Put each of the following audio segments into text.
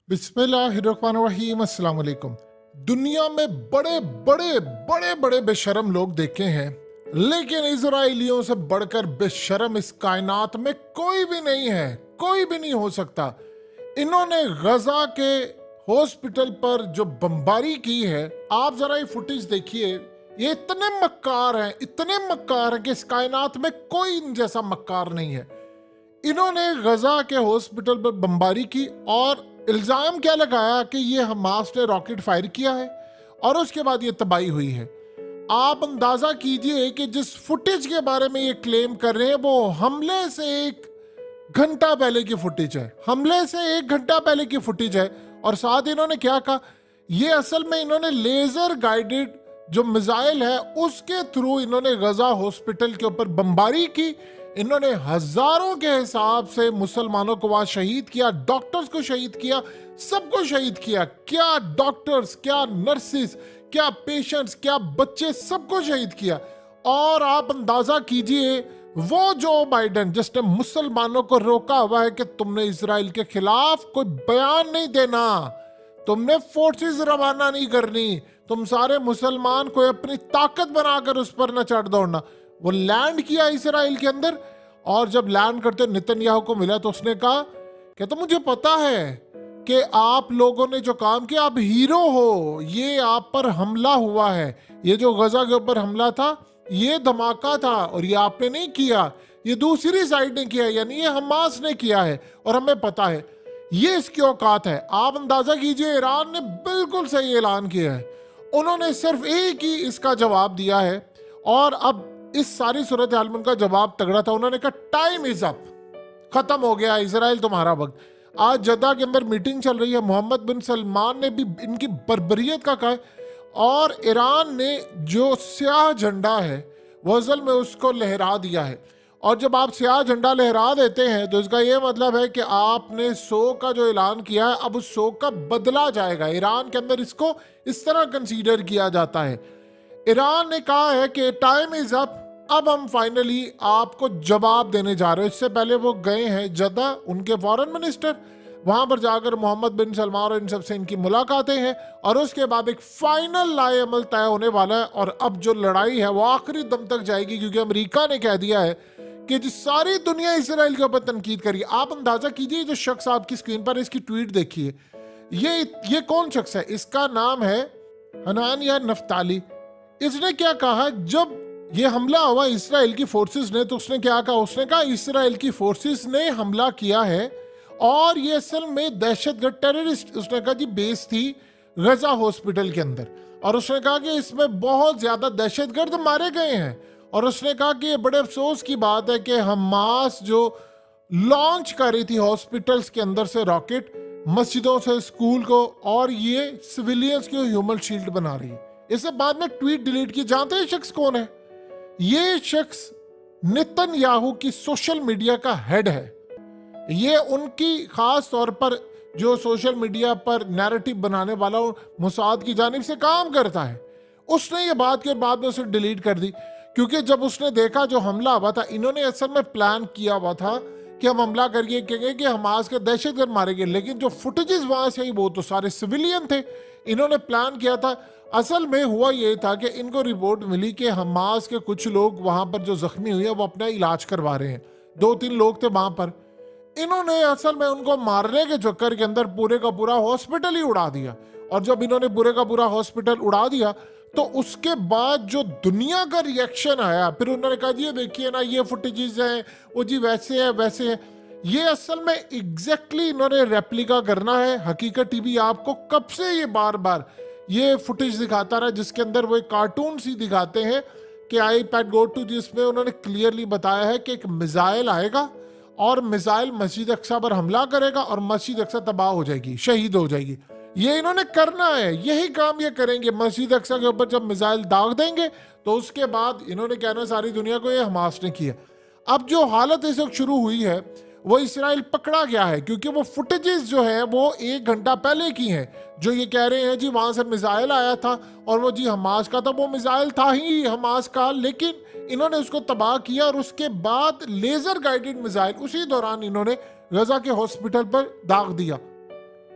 बिस्मिल्लाहिर्रहमानिर्रहीम, अस्सलाम वालेकुम। दुनिया में बड़े बड़े बड़े बड़े बेशरम लोग देखे हैं, लेकिन इजराइलियों से बढ़कर बेशरम इस कायनात में कोई भी नहीं है, कोई भी नहीं हो सकता। इन्होंने गजा के हॉस्पिटल पर जो बमबारी की है, आप जरा ये फुटेज देखिए। ये इतने मक्कार हैं, इतने मक्कार हैं कि इस कायनात में कोई इन जैसा मक्कार नहीं है। इन्होंने गजा के हॉस्पिटल पर बमबारी की और इल्जाम क्या लगाया कि ये हमास ने रॉकेट फायर किया है और उसके बाद ये तबाही हुई है। आप अंदाजा कीजिए कि जिस फुटेज के बारे में ये क्लेम कर रहे हैं वो हमले से 1 घंटा पहले की फुटेज है, हमले से 1 घंटा पहले की फुटेज है। और साथ इन्होंने क्या कहा, ये असल में इन्होंने लेजर गाइडेड जो मिसाइल है उसके थ्रू इन्होंने गजा हॉस्पिटल के ऊपर बमबारी की। इन्होंने हजारों के हिसाब से मुसलमानों को वहां शहीद किया, डॉक्टर्स को शहीद किया, सबको शहीद किया। क्या डॉक्टर्स, क्या नर्सिस, क्या पेशेंट्स, क्या बच्चे, सबको शहीद किया। और आप अंदाजा कीजिए वो जो बाइडेन जिसने मुसलमानों को रोका हुआ है कि तुमने इसराइल के खिलाफ कोई बयान नहीं देना, तुमने फोर्सेस रवाना नहीं करनी, तुम सारे मुसलमान को अपनी ताकत बनाकर उस पर न चढ़ दौड़ना, वो लैंड किया इसराइल के अंदर। और जब लैंड करते नेतन्याहू को मिला तो उसने कहा कि तो मुझे पता है कि आप लोगों ने जो काम किया आप हीरो हो, ये आप पर हमला हुआ है, ये जो गजा के ऊपर हमला था ये धमाका था और ये आपने नहीं किया, ये दूसरी साइड ने किया, यानी ये हमास ने किया है और हमें पता है। ये इसकी औकात है। आप अंदाजा कीजिए, ईरान ने बिल्कुल सही ऐलान किया है, उन्होंने सिर्फ एक ही इसका जवाब दिया है। और अब इस सारी सूरत हाल में उनका जवाब तगड़ा था, उन्होंने कहा टाइम इज अप, खत्म हो गया इसराइल तुम्हारा वक्त। आज जद्दा के अंदर मीटिंग चल रही है, मोहम्मद बिन सलमान ने भी इनकी बर्बरियत का कहा है और ईरान ने जो स्याह झंडा है वो असल में उसको लहरा दिया है। और जब आप स्याह झंडा लहरा देते हैं तो इसका ये मतलब है कि आपने 100 का जो ऐलान किया है अब उस 100 का बदला जाएगा। ईरान के अंदर इसको इस तरह कंसीडर किया जाता है। ईरान ने कहा है कि टाइम इज अप, अब हम फाइनली आपको जवाब देने जा रहे हैं। इससे पहले वो गए हैं जद्दा, उनके फॉरेन मिनिस्टर, वहां पर जाकर मोहम्मद बिन सलमान और इन सबसे इनकी मुलाकातें हैं और उसके बाद एक फाइनल लाए अमल तय होने वाला है। और अब जो लड़ाई है वो आखिरी दम तक जाएगी, क्योंकि अमेरिका ने कह दिया है कि जो सारी दुनिया इसराइल के ऊपर तनकीद करी। आप अंदाजा कीजिए, जो शख्स आपकी स्क्रीन पर इसकी ट्वीट देखिए, ये कौन शख्स है? इसका नाम है हनानिया नफ्ताली। इसने क्या कहा जब ये हमला हुआ इसराइल की फोर्सेस ने, तो उसने क्या कहा, उसने कहा इसराइल की फोर्सेस ने हमला किया है और ये असल में दहशतगर्द टेररिस्ट, उसने कहा जी, बेस थी गजा हॉस्पिटल के अंदर। और उसने कहा कि इसमें बहुत ज्यादा दहशतगर्द मारे गए हैं। और उसने कहा कि ये बड़े अफसोस की बात है कि हमास जो लॉन्च कर रही थी हॉस्पिटल्स के अंदर से रॉकेट, मस्जिदों से स्कूल को, और ये सिविलियंस की ह्यूमन शील्ड बना रही है। इससे बाद में ट्वीट डिलीट की। जानते हैं शख्स कौन है? ये शख्स नेतन्याहू की सोशल मीडिया का हेड है। ये उनकी खास तौर पर जो सोशल मीडिया पर नैरेटिव बनाने वाला मोसाद की जानिब से काम करता है। उसने ये बात की और बाद में उसे डिलीट कर दी, क्योंकि जब उसने देखा जो हमला हुआ था, इन्होंने असल में प्लान किया हुआ था कि हम हमला करके कहेंगे कि हमास के दहशतगर्द मारे गए, लेकिन जो फुटेजेस वहां से आई वो तो सारे सिविलियन थे। इन्होंने प्लान किया था। असल में हुआ ये था कि इनको रिपोर्ट मिली कि हमास के कुछ लोग वहां पर जो जख्मी हुए वो अपना इलाज करवा रहे हैं, 2-3 लोग थे वहां पर। इन्होंने असल में उनको मारने के चक्कर के अंदर पूरे का पूरा हॉस्पिटल ही उड़ा दिया। और जब इन्होंने पूरे का पूरा हॉस्पिटल उड़ा दिया तो उसके बाद जो दुनिया का रिएक्शन आया, फिर उन्होंने कहा जी देखिए ना, ये फुटेजेस हैं, वो जी वैसे है वैसे है। ये असल में एग्जैक्टली इन्होंने रेप्लिका करना है। हकीकत टीवी आपको कब से ये बार बार ये फुटेज दिखाता रहा, जिसके अंदर वो एक कार्टून सी दिखाते हैं कि iPad Go to, जिसमें उन्होंने क्लियरली बताया है कि एक मिसाइल आएगा और मिसाइल मस्जिद अक्सा पर हमला करेगा और मस्जिद अक्सा तबाह हो जाएगी, शहीद हो जाएगी। ये इन्होंने करना है, यही काम ये करेंगे। मस्जिद अक्सा के ऊपर जब मिसाइल दाग देंगे तो उसके बाद इन्होंने कहना सारी दुनिया को ये हमास ने किया। अब जो हालत इस वक्त शुरू हुई है वो इसराइल पकड़ा गया है, क्योंकि वो फुटेजेस जो है वो 1 घंटा पहले की हैं, जो ये कह रहे हैं जी वहां से मिसाइल आया था और वो जी हमास का था। वो मिसाइल था ही हमास का, लेकिन इन्होंने उसको तबाह किया और उसके बाद लेजर गाइडेड मिसाइल उसी दौरान इन्होंने गजा के हॉस्पिटल पर दाग दिया।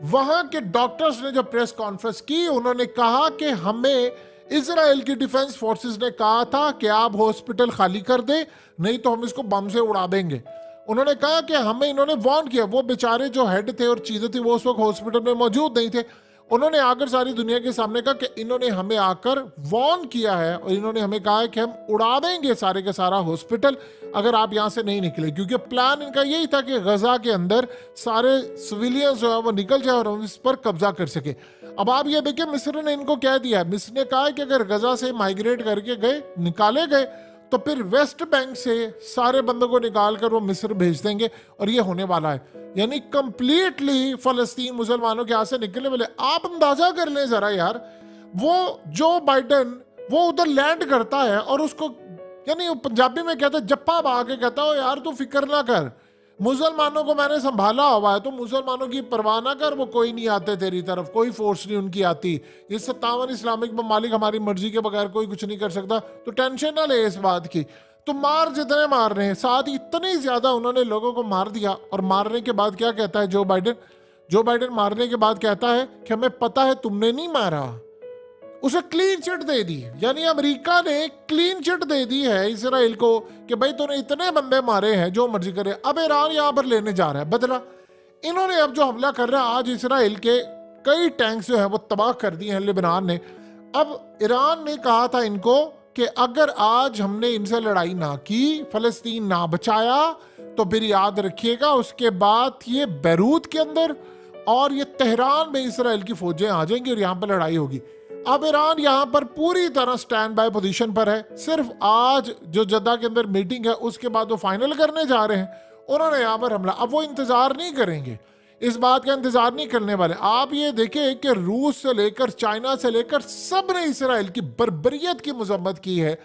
वहां के डॉक्टर्स ने जो प्रेस कॉन्फ्रेंस की, उन्होंने कहा कि हमें इजराइल की डिफेंस फोर्सेस ने कहा था कि आप हॉस्पिटल खाली कर दें, नहीं तो हम इसको बम से उड़ा देंगे। उन्होंने कहा कि हमें, इन्होंने वार्न किया, वो बेचारे जो हेड थे और चीजें थी वो उस वक्त हॉस्पिटल में मौजूद नहीं थे। उन्होंने आकर सारी दुनिया के सामने कहा कि इन्होंने हमें आकर वार्न किया है और इन्होंने हमें कहा है कि हम उड़ा देंगे सारे का सारा हॉस्पिटल अगर आप यहाँ से नहीं निकले, क्योंकि प्लान इनका यही था कि गजा के अंदर सारे सिविलियंस जो है वो निकल जाए और हम इस पर कब्जा कर सके। अब आप ये देखिए, मिस्र ने इनको कह दिया, मिस्र ने कहा कि अगर गजा से माइग्रेट करके गए, निकाले गए, तो फिर वेस्ट बैंक से सारे बंदों को निकाल कर वो मिस्र भेज देंगे और ये होने वाला है। यानी कंप्लीटली फलस्तीन मुसलमानों के हाथ से निकलने वाले। आप अंदाजा कर लें जरा यार, वो जो बाइडन वो उधर लैंड करता है और उसको, यानी पंजाबी में कहता है जप्पा बहा के कहता हो यार तू फिक्र ना कर, मुसलमानों को मैंने संभाला हुआ है, तो मुसलमानों की परवाह ना कर, वो कोई नहीं आते तेरी तरफ, कोई फोर्स नहीं उनकी आती, ये 57 इस्लामिक ममालिक हमारी मर्जी के बगैर कोई कुछ नहीं कर सकता, तो टेंशन ना ले इस बात की। तो मार जितने मार रहे हैं, साथ ही इतनी ज्यादा उन्होंने लोगों को मार दिया। और मारने के बाद क्या कहता है जो बाइडेन? जो बाइडेन मारने के बाद कहता है कि हमें पता है तुमने नहीं मारा। उसे क्लीन चिट दे दी, यानी अमेरिका ने क्लीन चिट दे दी है इसराइल को कि भाई तूने इतने बंदे मारे हैं, जो मर्जी करे। अब ईरान यहां पर लेने जा रहा है बदला। इन्होंने अब जो हमला कर रहा है, आज इसराइल के कई टैंक्स जो है वो तबाह कर दिए हैं लिबनान ने। अब ईरान ने कहा था इनको कि अगर आज हमने इनसे लड़ाई ना की, फलस्तीन ना बचाया, तो फिर याद रखिएगा उसके बाद ये बैरूत के अंदर और ये तेहरान में इसराइल की फौजें आ जाएंगी और यहां पर लड़ाई होगी। अब ईरान यहां पर पूरी तरह स्टैंड बाय पोजीशन पर है। सिर्फ आज जो जद्दा के अंदर मीटिंग है उसके बाद वो फाइनल करने जा रहे हैं, उन्होंने यहां पर हमला। अब वो इंतजार नहीं करेंगे, इस बात का इंतजार नहीं करने वाले। आप ये देखें कि रूस से लेकर चाइना से लेकर सब ने इसराइल की बर्बरियत की मजम्मत की है।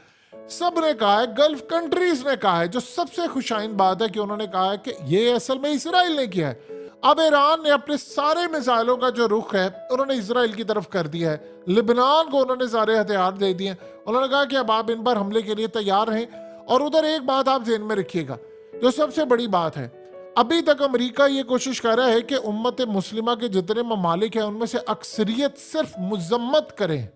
सब ने कहा है, गल्फ कंट्रीज ने कहा है, जो सबसे खुशाइन बात है कि उन्होंने कहा है कि ये असल में इसराइल ने किया है। अब ईरान ने अपने सारे मिसाइलों का जो रुख है उन्होंने इसराइल की तरफ कर दिया है। लिबनान को उन्होंने सारे हथियार दे दिए। उन्होंने कहा कि अब आप इन पर हमले के लिए तैयार रहें। और उधर एक बात आप ध्यान में रखिएगा, जो सबसे बड़ी बात है, अभी तक अमेरिका ये कोशिश कर रहा है कि उम्मत मुस्लिमा के जितने ममालिक हैं उनमें से अक्सरियत सिर्फ मजम्मत करें,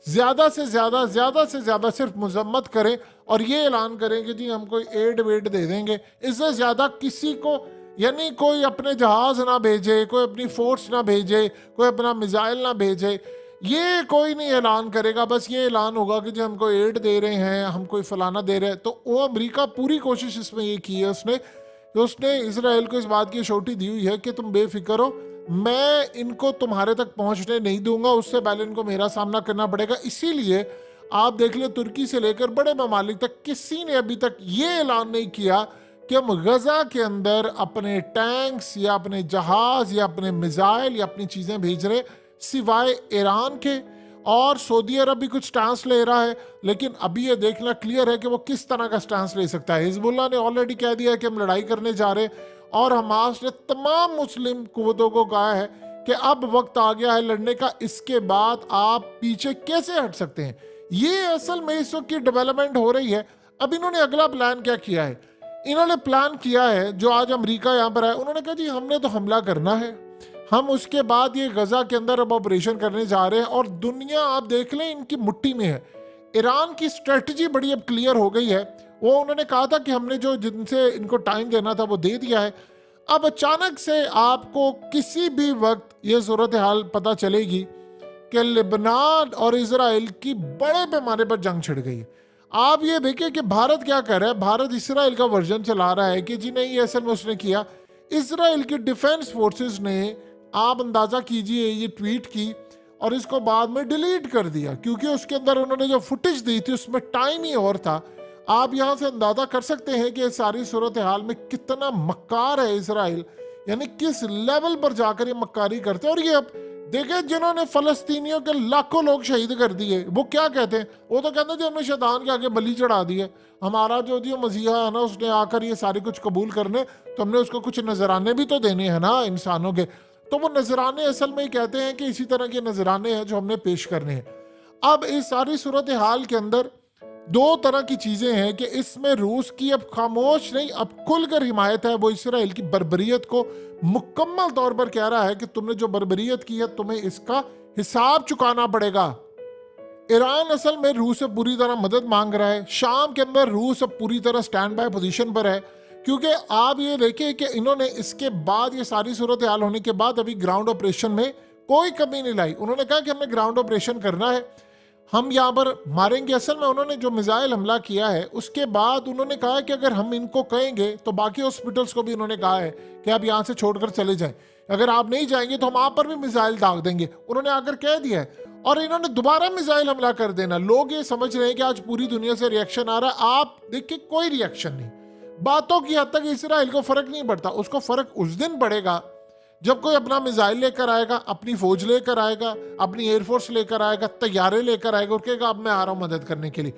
ज्यादा से ज्यादा सिर्फ मजम्मत करें और ये ऐलान करें कि जी हम कोई एड वेड दे देंगे। इससे ज्यादा किसी को, यानी कोई अपने जहाज ना भेजे, कोई अपनी फोर्स ना भेजे, कोई अपना मिसाइल ना भेजे, ये कोई नहीं ऐलान करेगा। बस ये ऐलान होगा कि जी हम कोई एड दे रहे हैं, हम कोई फलाना दे रहे हैं। तो वो अमेरिका पूरी कोशिश इसमें ये की है उसने इसराइल को इस बात की छोटी दी हुई है कि तुम बेफिक्र हो, मैं इनको तुम्हारे तक पहुंचने नहीं दूंगा, उससे पहले इनको मेरा सामना करना पड़ेगा। इसीलिए आप देख ले, तुर्की से लेकर बड़े ममालिक तक किसी ने अभी तक ये ऐलान नहीं किया कि हम गजा के अंदर अपने टैंक्स या अपने जहाज या अपने मिसाइल या अपनी चीजें भेज रहे, सिवाय ईरान के। और सऊदी अरब भी कुछ स्टांस ले रहा है, लेकिन अभी ये देखना क्लियर है कि वो किस तरह का स्टांस ले सकता है। हिजबुल्लाह ने ऑलरेडी कह दिया है कि हम लड़ाई करने जा रहे हैं, और हमास ने तमाम मुस्लिम कुव्वतों को कहा है कि अब वक्त आ गया है लड़ने का, इसके बाद आप पीछे कैसे हट सकते हैं। ये असल में इस वक्त की डेवलपमेंट हो रही है। अब इन्होंने अगला प्लान क्या किया है? इन्होंने प्लान किया है, जो आज अमेरिका यहाँ पर है, उन्होंने कहा जी हमने तो हमला करना है, हम उसके बाद ये गजा के अंदर अब ऑपरेशन करने जा रहे हैं। और दुनिया आप देख लें इनकी मुट्ठी में है। ईरान की स्ट्रेटजी बड़ी अब क्लियर हो गई है। वो उन्होंने कहा था कि हमने जो जिनसे इनको टाइम देना था वो दे दिया है। अब अचानक से आपको किसी भी वक्त ये सूरत हाल पता चलेगी कि लिबनान और इजराइल की बड़े पैमाने पर जंग छिड़ गई है। आप ये देखिए कि भारत क्या कर रहा है। भारत इसराइल का वर्जन चला रहा है कि जी नहीं, असल में उसने किया, इसराइल की डिफेंस फोर्सेस ने, आप अंदाजा कीजिए, ये ट्वीट की और इसको बाद में डिलीट कर दिया, क्योंकि उसके अंदर उन्होंने जो फुटेज दी थी उसमें टाइम ही और था। आप यहां से अंदाजा कर सकते हैं कि सारी सूरत हाल में कितना मक्कार है इसराइल, यानी किस लेवल पर जाकर ये मक्कारी करते हैं। और ये अब देखे, जिन्होंने फलस्तीनियों के लाखों लोग शहीद कर दिए, वो क्या कहते हैं? वो तो कहते हैं जी हमने शैतान के आगे बलि चढ़ा दी है, हमारा जो जी मसीहा है ना, उसने आकर ये सारे कुछ कबूल करने, तो हमने उसको कुछ नजराने भी तो देने हैं ना इंसानों के। तो वो नजराने असल में ही कहते हैं कि इसी तरह के नजराने हैं जो हमने पेश करने हैं। अब इस सारी सूरत हाल के अंदर दो तरह की चीजें हैं कि इसमें रूस की अब खामोश नहीं, अब खुलकर हिमायत है। वो इसराइल की बर्बरियत को मुकम्मल तौर पर कह रहा है कि तुमने जो बर्बरियत की है तुम्हें इसका हिसाब चुकाना पड़ेगा। ईरान असल में रूस से पूरी तरह मदद मांग रहा है। शाम के अंदर रूस अब पूरी तरह स्टैंड बाय पोजीशन पर है, क्योंकि आप ये देखें कि इन्होंने इसके बाद ये सारी सूरत हाल होने के बाद अभी ग्राउंड ऑपरेशन में कोई कमी नहीं लाई। उन्होंने कहा कि हमें ग्राउंड ऑपरेशन करना है, हम यहाँ पर मारेंगे। असल में उन्होंने जो मिसाइल हमला किया है उसके बाद उन्होंने कहा कि अगर हम इनको कहेंगे तो बाकी हॉस्पिटल्स को भी उन्होंने कहा है कि आप यहाँ से छोड़कर चले जाएं, अगर आप नहीं जाएंगे तो हम आप पर भी मिसाइल दाग देंगे, उन्होंने आकर कह दिया है। और इन्होंने दोबारा मिसाइल हमला कर देना। लोग ये समझ रहे हैं कि आज पूरी दुनिया से रिएक्शन आ रहा है, आप देखिए कोई रिएक्शन नहीं। बातों की हद तक इसराइल को फर्क नहीं पड़ता। उसको फर्क उस दिन पड़ेगा जब कोई अपना मिसाइल लेकर आएगा, अपनी फौज लेकर आएगा, अपनी एयरफोर्स लेकर आएगा, तैयारे लेकर आएगा और कहेगा अब मैं आ रहा हूं मदद करने के लिए।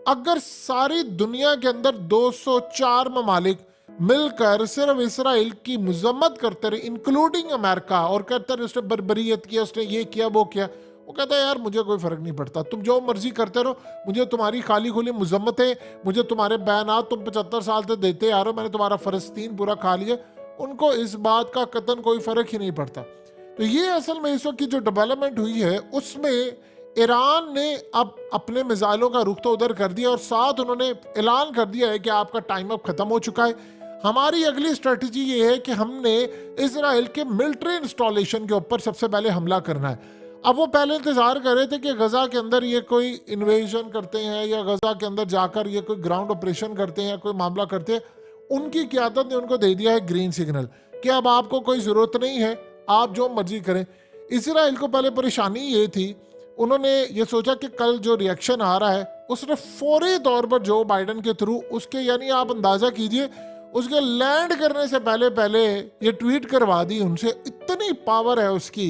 अगर सारी दुनिया के अंदर 204 ममालिक मिलकर सिर्फ इसराइल की मजम्मत करते रहे, इंक्लूडिंग अमेरिका, और कहते रहे उसने बर्बरियत किया, उसने ये किया वो किया, वो कहता है यार मुझे कोई फर्क नहीं पड़ता, तुम जो मर्जी करते रहो, मुझे तुम्हारी खाली खुली मजम्मत है, मुझे तुम्हारे बयानात तुम 75 साल से देते आ रहे हो, मैंने तुम्हारा फलस्तीन पूरा खा लिया। उनको इस बात का कतन कोई फर्क ही नहीं पड़ता। तो ये असल में इस वक्त की जो डेवलपमेंट हुई है उसमें ईरान ने अब अपने मिसाइलों का रुख तो उधर कर दिया और साथ उन्होंने ऐलान कर दिया है कि आपका टाइम अब खत्म हो चुका है। हमारी अगली स्ट्रेटजी ये है कि हमने इजराइल के मिलिट्री इंस्टॉलेशन के ऊपर सबसे पहले हमला करना है। अब वो पहले इंतजार कर रहे थे कि गजा के अंदर ये कोई इन्वेजन करते हैं या गजा के अंदर जाकर ये कोई ग्राउंड ऑपरेशन करते हैं या कोई मामला करते हैं। उनकी क़यादत ने उनको दे दिया है ग्रीन सिग्नल कि अब आपको कोई ज़रूरत नहीं है, आप जो मर्जी करें। इसराइल को पहले परेशानी ये थी, उन्होंने ये सोचा कि कल जो रिएक्शन आ रहा है उसने फौरी तौर पर जो बाइडन के थ्रू उसके, यानी आप अंदाज़ा कीजिए उसके लैंड करने से पहले पहले ये ट्वीट करवा दी उनसे। इतनी पावर है उसकी।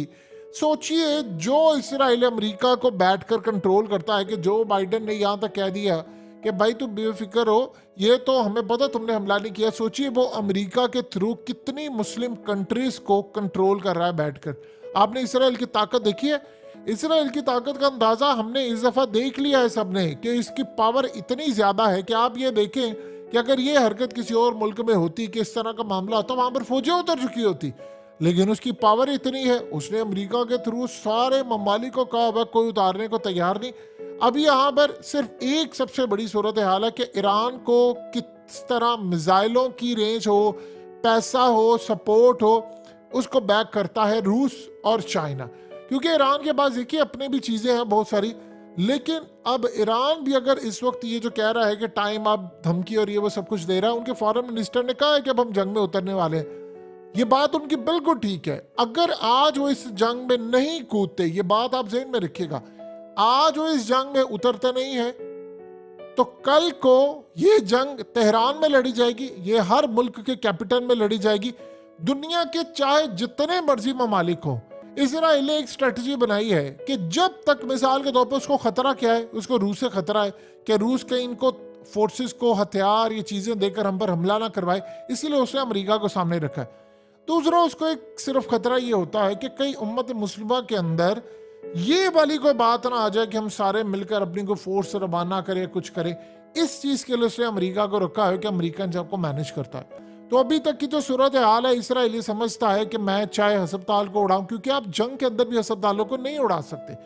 सोचिए जो इसराइल अमेरिका को बैठकर कंट्रोल करता है कि जो बाइडन ने यहाँ तक कह दिया कि भाई तुम बेफिक्र हो, ये तो हमें पता तुमने हमला नहीं किया। सोचिए वो अमेरिका के थ्रू कितनी मुस्लिम कंट्रीज को कंट्रोल कर रहा है बैठकर। आपने इसराइल की ताकत देखी है? इसराइल की ताकत का अंदाजा हमने इस दफा देख लिया है सबने कि इसकी पावर इतनी ज्यादा है कि आप ये देखें कि अगर ये हरकत किसी और मुल्क में होती कि इस तरह का मामला होता, वहां पर फौजें उतर चुकी होती। लेकिन उसकी पावर इतनी है, उसने अमेरिका के थ्रू सारे ममालिक को कहा हुआ कोई उतारने को तैयार नहीं। अब यहाँ पर सिर्फ एक सबसे बड़ी सूरत हाल है कि ईरान को किस तरह मिसाइलों की रेंज हो, पैसा हो, सपोर्ट हो, उसको बैक करता है रूस और चाइना। क्योंकि ईरान के पास देखिए अपने भी चीज़ें हैं बहुत सारी, लेकिन अब ईरान भी अगर इस वक्त ये जो कह रहा है कि टाइम अब धमकी और ये वो सब कुछ दे रहा है, उनके फॉरेन मिनिस्टर ने कहा है कि अब हम जंग में उतरने वाले हैं। ये बात उनकी बिल्कुल ठीक है। अगर आज वो इस जंग में नहीं कूदते, ये बात आप ज़हन में रखिएगा, आज वो इस जंग में उतरते नहीं है तो कल को ये जंग तेहरान में लड़ी जाएगी, ये हर मुल्क के कैपिटल में लड़ी जाएगी। दुनिया के चाहे जितने मर्जी ममालिक हो, इसराइल ने एक स्ट्रेटजी बनाई है कि जब तक मिसाल के तौर पर उसको खतरा क्या है, उसको रूस से खतरा है कि रूस के इनको फोर्सेस को हथियार ये चीजें देकर हम पर हमला ना करवाए, इसीलिए उसने अमेरिका को सामने रखा है। दूसरा उसको एक सिर्फ खतरा ये होता है कि कई उम्मत मुस्लिमा के अंदर ये वाली कोई बात ना आ जाए कि हम सारे मिलकर अपनी को फोर्स रवाना करें, कुछ करें। इस चीज के लिए उसने अमेरिका को रखा है कि अमेरिकन सबको मैनेज करता है। तो अभी तक की जो सूरत हाल है, इसराइल ये समझता है कि मैं चाहे अस्पताल को उड़ाऊं, क्योंकि आप जंग के अंदर भी अस्पतालों को नहीं उड़ा सकते।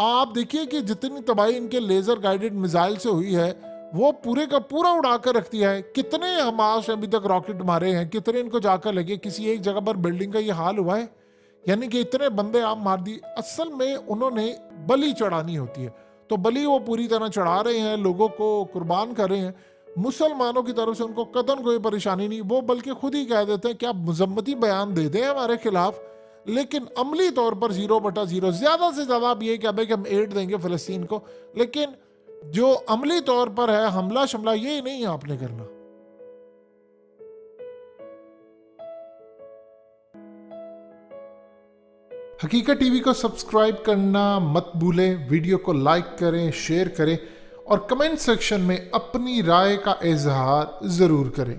आप देखिए कि जितनी तबाही इनके लेजर गाइडेड मिसाइल से हुई है वो पूरे का पूरा उड़ा कर रख दिया है। कितने हमास ने अभी तक रॉकेट मारे हैं, कितने इनको जाकर लगे, किसी एक जगह पर बिल्डिंग का ये हाल हुआ है, यानी कि इतने बंदे आप मार दिए। असल में उन्होंने बलि चढ़ानी होती है, तो बलि वो पूरी तरह चढ़ा रहे हैं, लोगों को कुर्बान कर रहे हैं। मुसलमानों की तरफ से उनको कतन कोई परेशानी नहीं, वो बल्कि खुद ही कह देते हैं कि आप मजम्मती बयान दे दें हमारे खिलाफ, लेकिन अमली तौर पर 0/0, ज्यादा से ज्यादा आप ये कह कि हम एड देंगे फलस्तीन को, लेकिन जो अमली तौर पर है हमला शमला ये नहीं आपने करना। हकीकत टीवी को सब्सक्राइब करना मत भूलें, वीडियो को लाइक करें, शेयर करें और कमेंट सेक्शन में अपनी राय का इजहार जरूर करें।